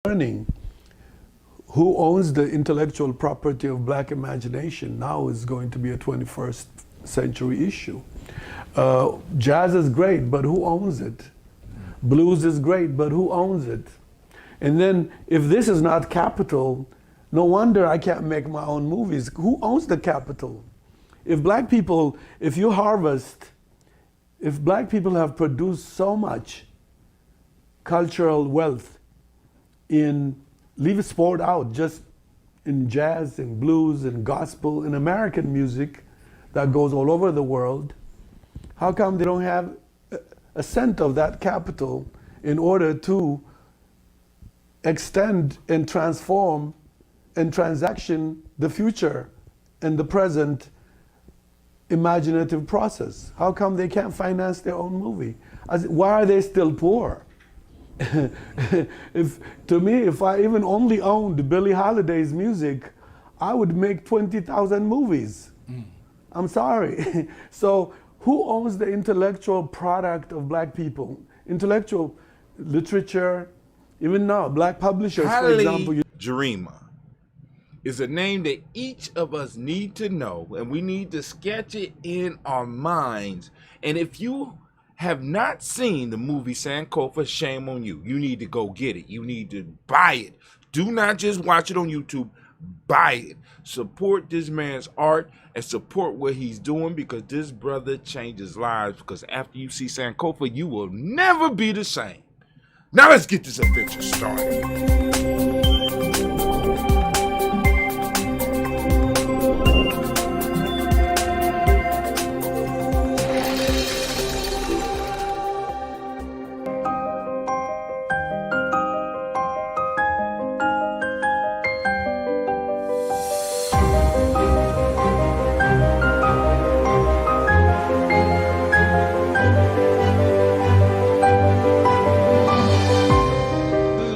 learning who owns the intellectual property of black imagination now is going to be a 21st century issue. Jazz is great, but who owns it? Blues is great, but who owns it? And then if this is not capital, no wonder I can't make my own movies. Who owns the capital? If black people, if you harvest, if black people have produced so much cultural wealth in, leave sport out, just in jazz and blues and gospel and American music that goes all over the world, how come they don't have a cent of that capital in order to extend and transform and transaction the future and the present imaginative process? How come they can't finance their own movie? Why are they still poor? To me, if I even only owned Billie Holiday's music, I would make 20,000 movies. I'm sorry. So who owns the intellectual product of black people? Intellectual literature, even now, black publishers, for example. Gerima is a name that each of us need to know, and we need to sketch it in our minds. And if you have not seen the movie Sankofa, shame on you. You need to go get it. You need to buy it. Do not just watch it on YouTube. Buy it. Support this man's art and support what he's doing, because this brother changes lives. Because after you see Sankofa, you will never be the same. Now let's get this adventure started.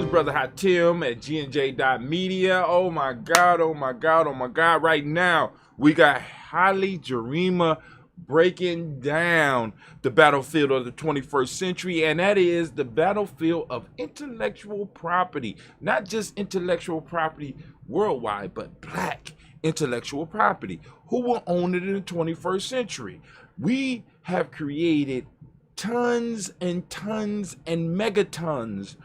Brother Hatim at GNJ.media. Oh my God, oh my God, oh my God. Right now, we got Haile Gerima breaking down the battlefield of the 21st century, and that is the battlefield of intellectual property. Not just intellectual property worldwide, but black intellectual property. Who will own it in the 21st century? We have created tons and tons and megatons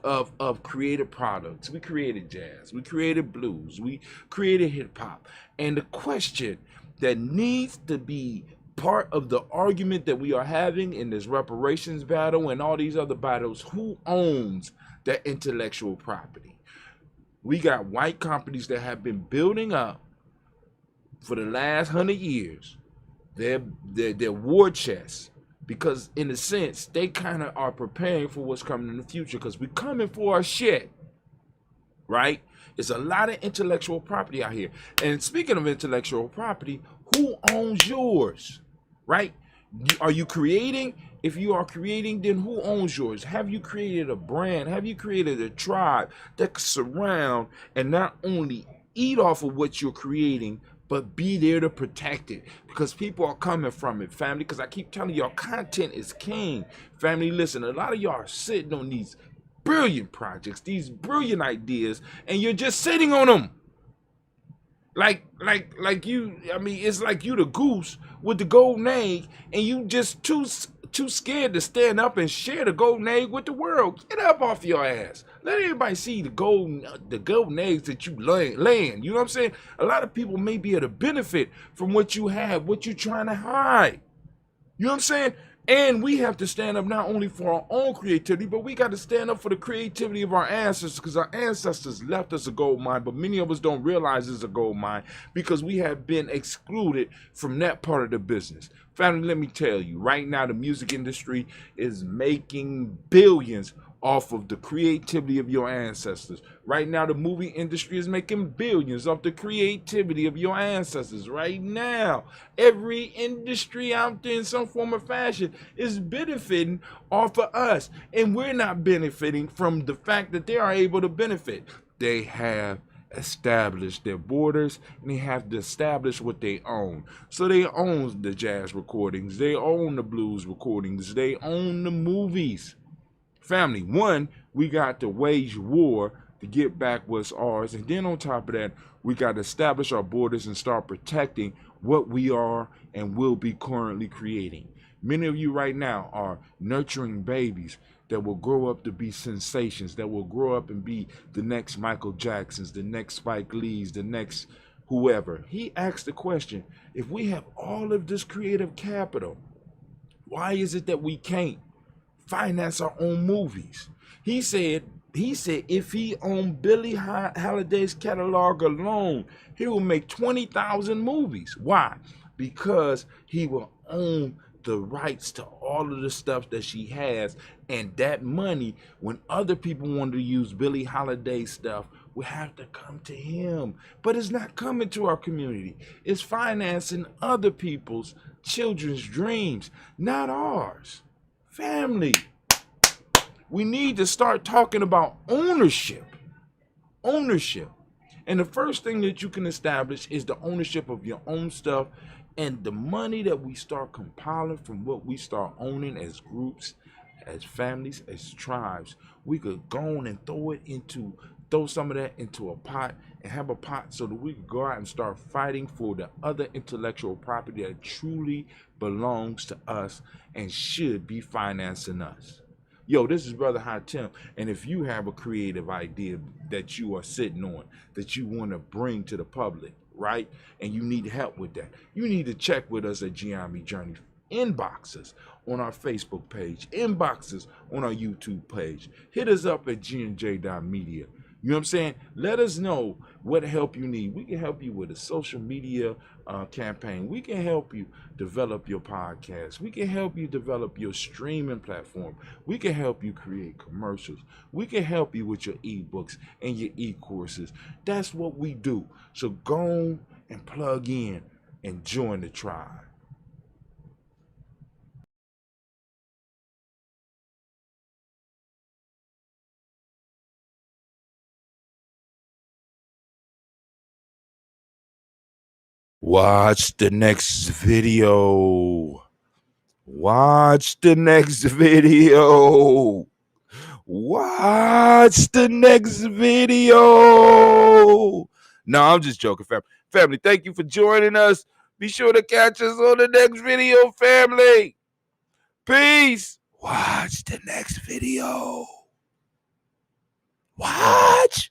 of creative products. We created jazz, we created blues, we created hip hop. And the question that needs to be part of the argument that we are having in this reparations battle and all these other battles, who owns that intellectual property? We got white companies that have been building up for the last 100 years their war chests, because in a sense, they kind of are preparing for what's coming in the future, because we're coming for our shit, right? There's a lot of intellectual property out here. And speaking of intellectual property, who owns yours, right? Are you creating? If you are creating, then who owns yours? Have you created a brand? Have you created a tribe that can surround and not only eat off of what you're creating, but be there to protect it? Because people are coming from it, family. Because I keep telling y'all, content is king. Family, listen, a lot of y'all are sitting on these brilliant projects, these brilliant ideas, and you're just sitting on them. Like you, I mean, it's like you the goose with the golden egg, and you just too scared to stand up and share the golden egg with the world. Get up off your ass. Let everybody see the golden eggs that you laying. You know what I'm saying? A lot of people may be able to benefit from what you have, what you're trying to hide. You know what I'm saying? And we have to stand up not only for our own creativity, but we got to stand up for the creativity of our ancestors, because our ancestors left us a gold mine, but many of us don't realize it's a gold mine because we have been excluded from that part of the business. Family, let me tell you, right now the music industry is making billions off of the creativity of your ancestors. Right now the movie industry is making billions off the creativity of your ancestors. Right now every industry out there in some form or fashion is benefiting off of us, and we're not benefiting from the fact that they are able to benefit. They have established their borders, and they have to establish what they own. So they own the jazz recordings, they own the blues recordings, they own the movies. Family, one, We got to wage war to get back what's ours. And then on top of that, we got to establish our borders and start protecting what we are and will be currently creating. Many of you right now are nurturing babies that will grow up to be sensations, that will grow up and be the next Michael Jacksons, the next Spike Lees, the next whoever. He asked the question, if we have all of this creative capital, why is it that we can't finance our own movies? He said if he owned Billie Holiday's catalog alone, he will make 20,000 movies. Why? Because he will own the rights to all of the stuff that she has, and that money, when other people want to use Billie Holiday stuff, will have to come to him. But it's not coming to our community. It's financing other people's children's dreams, not ours. Family. We need to start talking about ownership. Ownership. And the first thing that you can establish is the ownership of your own stuff, and the money that we start compiling from what we start owning as groups, as families, as tribes. We could go on and throw some of that into a pot and have a pot so that we could go out and start fighting for the other intellectual property that truly belongs to us and should be financing us. Yo, this is Brother Hatem, and if you have a creative idea that you are sitting on, that you want to bring to the public, right, and you need help with that, you need to check with us at Geometry Journey. Inboxes on our Facebook page, inboxes on our YouTube page. Hit us up at gnj.media. You know what I'm saying? Let us know what help you need. We can help you with a social media campaign. We can help you develop your podcast. We can help you develop your streaming platform. We can help you create commercials. We can help you with your ebooks and your e-courses. That's what we do. So go and plug in and join the tribe. Watch the next video. Watch the next video. Watch the next video. No, I'm just joking, family. Family, thank you for joining us. Be sure to catch us on the next video, family. Peace. Watch the next video. Watch.